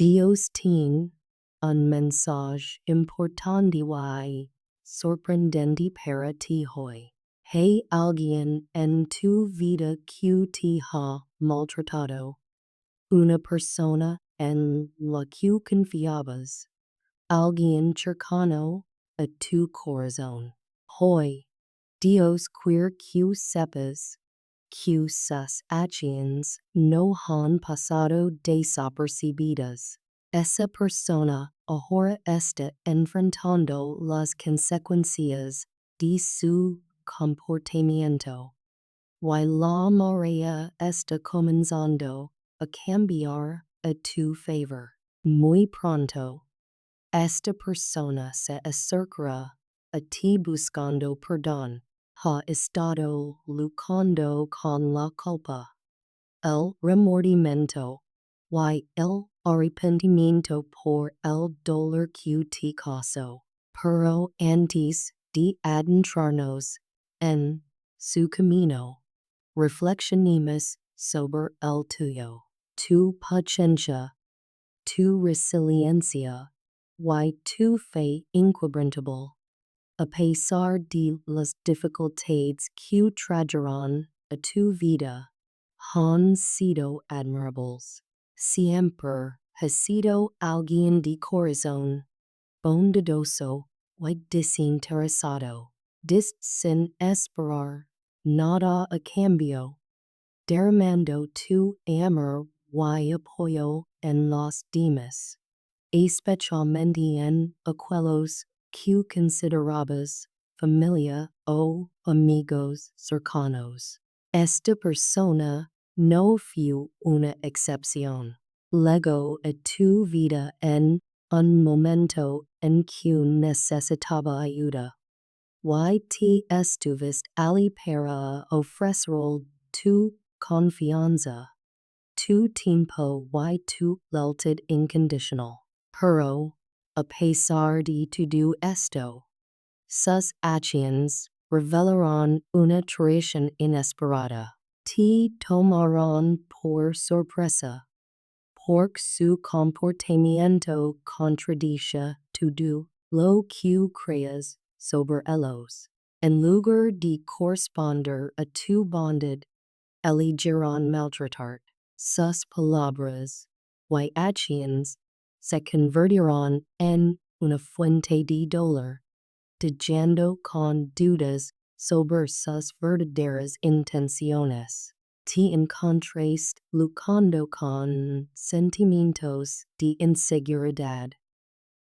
Dios tiene un mensaje importante y sorprendente para ti hoy. Hay alguien en tu vida que te ha maltratado. Una persona en la que confiabas. Alguien cercano a tu corazón. Hoy, Dios quiere que sepas que sus acciones no han pasado desapercibidas. Esa persona ahora está enfrentando las consecuencias de su comportamiento. Y la marea está comenzando a cambiar a tu favor. Muy pronto, esta persona se acercará a ti buscando perdón. Ha estado luchando con la culpa, el remordimiento y el arrepentimiento por el dolor que te causó. Pero antes de adentrarnos en su camino, reflexionemos sobre el tuyo. Tu paciencia, tu resiliencia y tu fe inquebrantable. A pesar de las dificultades que traerán a tu vida, han sido admirables. Siempre has sido alguien de corazón bondadoso y desinteresado, sin esperar nada a cambio, derramando tu amor y apoyo en los demás, especialmente en aquellos que considerabas familia o amigos cercanos. Esta persona no fue una excepción. Llegó a tu vida en un momento en que necesitaba ayuda. Y te estuviste allí para ofrecer tu confianza, tu tiempo y tu lealtad incondicional. Pero, a pesar de todo esto, sus acciones revelarán una traición inesperada. Te tomarán por sorpresa, porque su comportamiento contradice todo lo que creas sobre ellos. En lugar de corresponder a tu bondad, elegirán maltratarte. Sus palabras y acciones se convertirán en una fuente de dolor, dejando con dudas sobre sus verdaderas intenciones. Te encontraste luchando con sentimientos de inseguridad,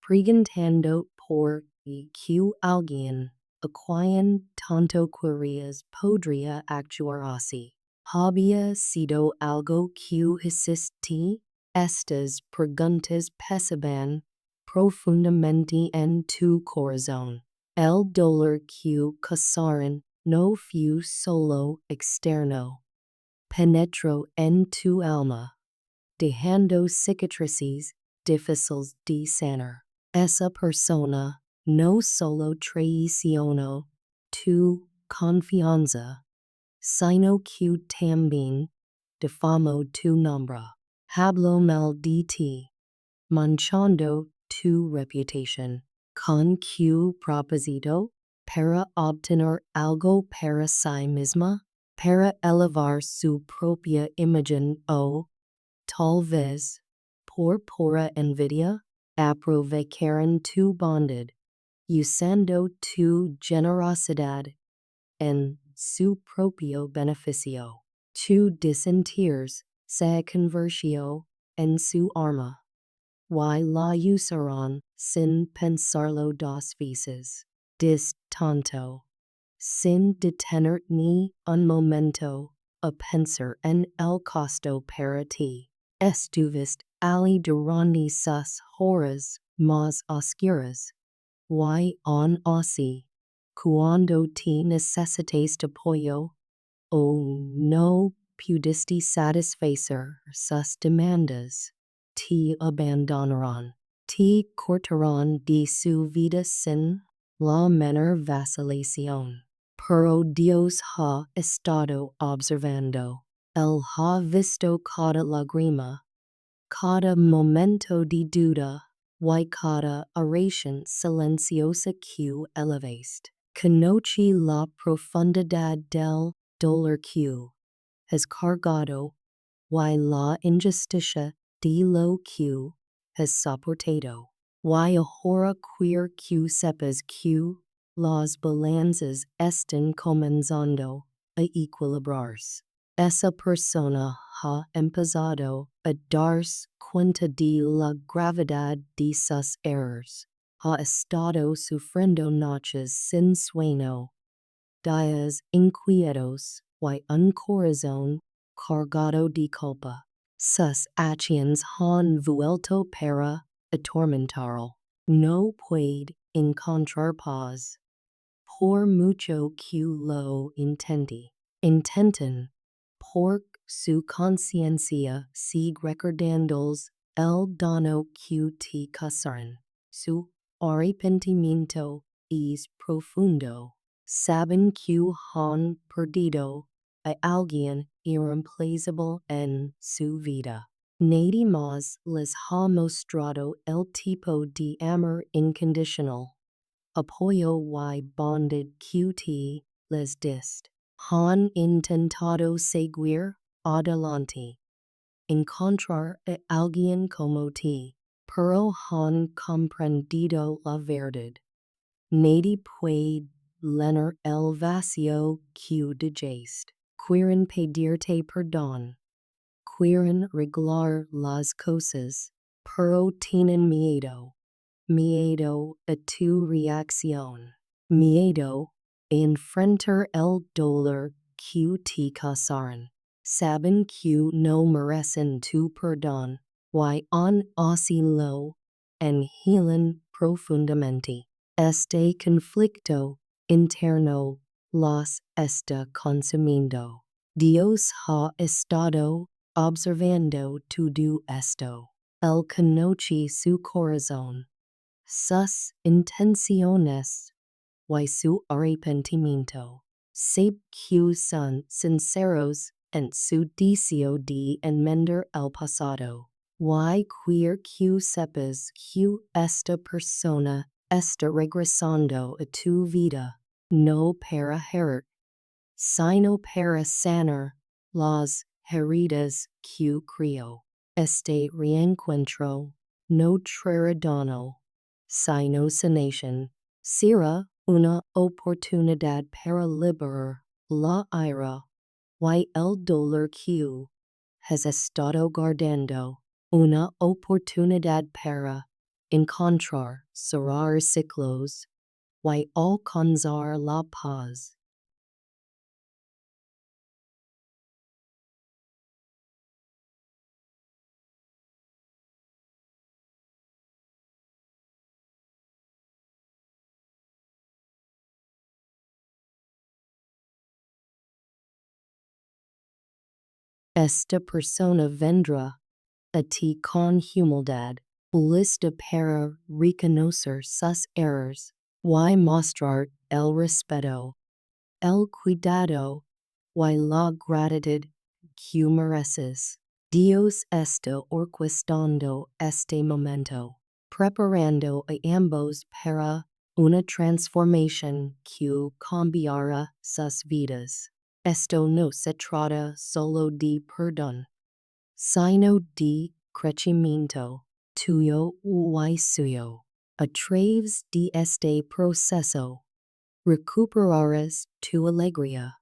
preguntando por que alguien a quien tanto querías podría actuar así. Había sido algo que hiciste. Estas preguntas pesaban profundamente en tu corazón. El dolor que causaron no fue solo externo. Penetró en tu alma, dejando cicatrices difíciles de sanar. Esa persona no solo traicionó tu confianza, sino que también difamó tu nombre. Habló mal de ti, manchando tu reputación. ¿Con qué propósito? Para obtener algo para sí misma, para elevar su propia imagen o, tal vez, por pura envidia, aprovecharon tu bondad, usando tu generosidad en su propio beneficio. Tu desentirs se convirtió en su arma. Y la usaron sin pensarlo dos veces. Tanto, sin detener ni un momento a pensar en el costo para ti. Estuviste allí durante sus horas más oscuras. Y aún así, cuando te necesitaste apoyo, no pudiste satisfacer sus demandas. Te abandonarán, te cortarán de su vida sin la menor vacilación. Pero Dios ha estado observando. Él ha visto cada lágrima, cada momento de duda, y cada oración silenciosa que elevaste. Conoce la profundidad del dolor que has cargado, y la injusticia de lo que has soportado. Y ahora queer que sepas que las balanzas están comenzando a equilibrarse. Esa persona ha empezado a darse cuenta de la gravedad de sus errores. Ha estado sufriendo noches sin sueño, días inquietos y un corazón cargado de culpa. Sus acciones han vuelto para atormentarlo. No puede encontrar paz. Por mucho que lo intente. Intenten. Por su conciencia sigue recordándoles el daño que te causaron. Su arrepentimiento es profundo. Saben que han perdido a alguien irreemplazable en su vida. Nadie más les ha mostrado el tipo de amor incondicional, apoyo y bondad que te les diste. Han intentado seguir adelante, encontrar a alguien como ti, pero han comprendido la verdad. Nadie puede llenar el vacío que dejaste. Quieren pedirte perdón. Quieren arreglar las cosas, pero tienen miedo. Miedo a tu reacción. Miedo a enfrentar el dolor que te causaron. Saben que no merecen tu perdón, y aun así lo anhelan profundamente. Este conflicto interno los está consumiendo. Dios ha estado observando todo esto. Él conoce su corazón, sus intenciones y su arrepentimiento. Sabe que son sinceros en su deseo de enmendar el pasado. Y quiere que sepas que esta persona está regresando a tu vida, no para herir, sino para sanar las heridas que creó. Este reencuentro no traerá daño, sino sanación. Será una oportunidad para liberar la ira y el dolor que has estado guardando. Una oportunidad para encontrar, cerrar ciclos y alcanzar la paz. Esta persona vendrá a ti con humildad, lista para reconocer sus errores y mostrar el respeto, el cuidado y la gratitud que mereces. Dios está orquestando este momento, preparando a ambos para una transformación que cambiará sus vidas. Esto no se trata solo de perdón, sino de crecimiento tuyo y suyo. A través de este proceso, recuperarás tu alegría,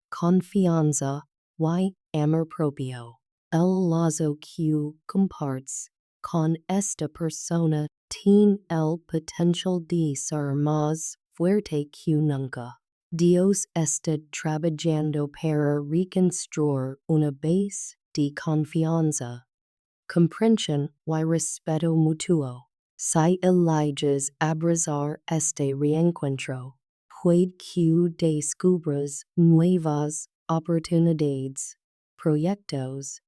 confianza y amor propio. El lazo que compartes con esta persona tiene el potencial de ser más fuerte que nunca. Dios está trabajando para reconstruir una base de confianza, comprensión y respeto mutuo. Si eliges abrazar este reencuentro, puede que descubras nuevas oportunidades, proyectos,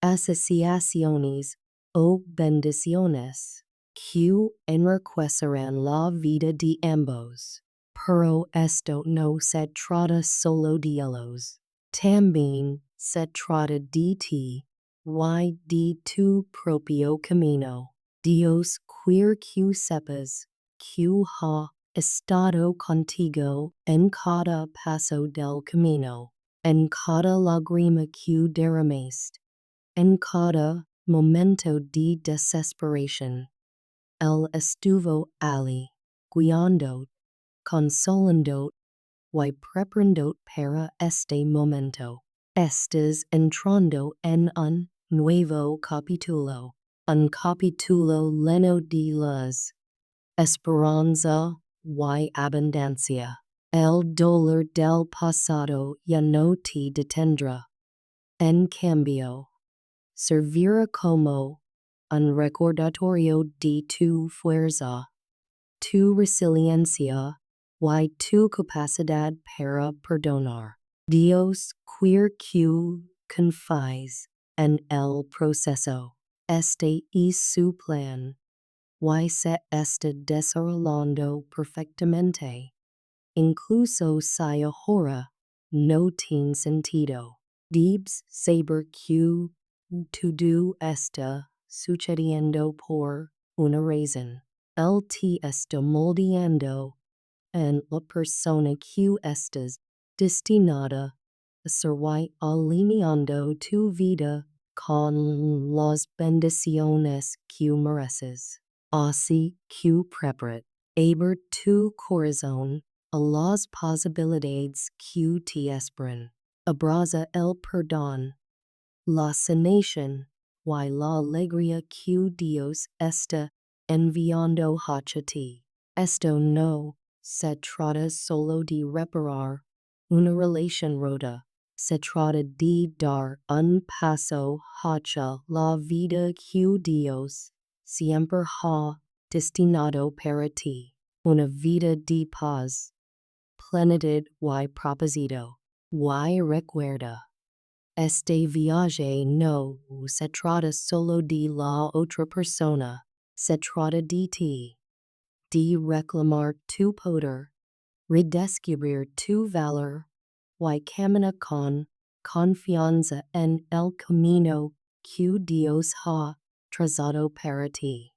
asociaciones o bendiciones que enriquecerán la vida de ambos. Pero esto no se trata solo de ellos. También se trata de ti. y de tu propio camino. Dios queer que sepas que ha estado contigo en cada paso del camino, en cada lágrima que derramaste, en cada momento de desesperación. Él estuvo allí, guiando, consolando y preparando para este momento. Estás entrando en un nuevo capítulo, un capítulo lleno de luz, esperanza y abundancia. El dolor del pasado ya no te detendrá. En cambio, servirá como un recordatorio de tu fuerza, tu resiliencia y tu capacidad para perdonar. Dios quiere que confíes en el proceso. Este es su plan, y se está desarrollando perfectamente. Incluso si ahora no tiene sentido. Debes saber que todo está sucediendo por una razón. Él te está moldeando en la persona que estás destinada a ser y alineando tu vida con las bendiciones que mereces. Así que prepárate. Abre tu corazón a las posibilidades que te esperan. Abraza el perdón, la sanación y la alegría que Dios está enviando hacia ti. Esto no se trata solo de reparar una relación rota. Se trata de dar un paso hacia la vida que Dios siempre ha destinado para ti. Una vida de paz, plenitud y propósito. Y recuerda, este viaje no se trata solo de la otra persona, se trata de ti. De reclamar tu poder, redescubrir tu valor, y caminar con confianza en el camino que Dios ha trazado para ti.